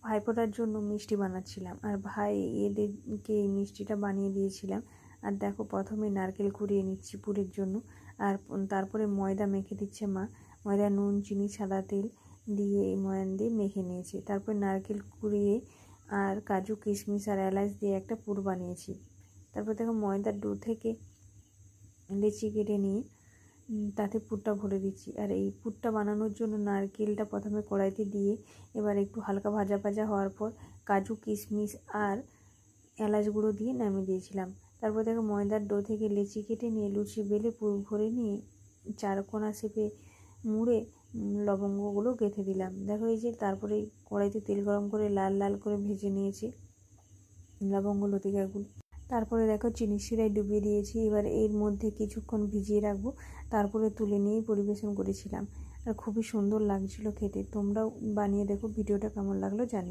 ভাইফোঁটার জন্য মিষ্টি বানাচ্ছিলাম, আর ভাই এদেরকে এই মিষ্টিটা বানিয়ে দিয়েছিলাম। আর দেখো প্রথমে নারকেল কুড়িয়ে নিচ্ছি পুরের জন্য, আর তারপরে ময়দা মেখে দিচ্ছে মা। ময়দা, নুন, চিনি, সাদা তেল দিয়ে এই ময়ান দিয়ে মেখে নিয়েছি। তারপর নারকেল কুড়িয়ে আর কাজু, কিশমিশ আর এলাচ দিয়ে একটা পুর বানিয়েছি। তারপর দেখো ময়দার ডো থেকে লেচি কেটে নিয়ে তাতে পুরটা ভরে দিচ্ছি। আর এই পুরটা বানানোর জন্য নারকেলটা প্রথমে কড়াইতে দিয়ে এবার একটু হালকা ভাজা ভাজা হওয়ার পর কাজু, কিশমিশ আর এলাচ গুঁড়ো দিয়ে নামিয়ে দিয়েছিলাম। তারপর দেখো ময়দার ডো থেকে লেচি কেটে নিয়ে লুচি বেলে পুর ভরে নিয়ে চারকোনা শেপে মুড়ে লবঙ্গগুলো গেঁথে দিলাম। দেখো এই যে তারপরে কড়াইতে তেল গরম করে লাল লাল করে ভেজে নিয়েছি লবঙ্গ লতিকাগুলো। তারপরে দেখো চিনি শিরায় ডুবিয়ে দিয়েছি। এবার এর মধ্যে কিছুক্ষণ ভিজিয়ে রাখবো, তারপরে তুলে নিয়েই পরিবেশন করেছিলাম। আর খুবই সুন্দর লাগছিল খেতে। তোমরাও বানিয়ে দেখো। ভিডিওটা কেমন লাগলো জানিও।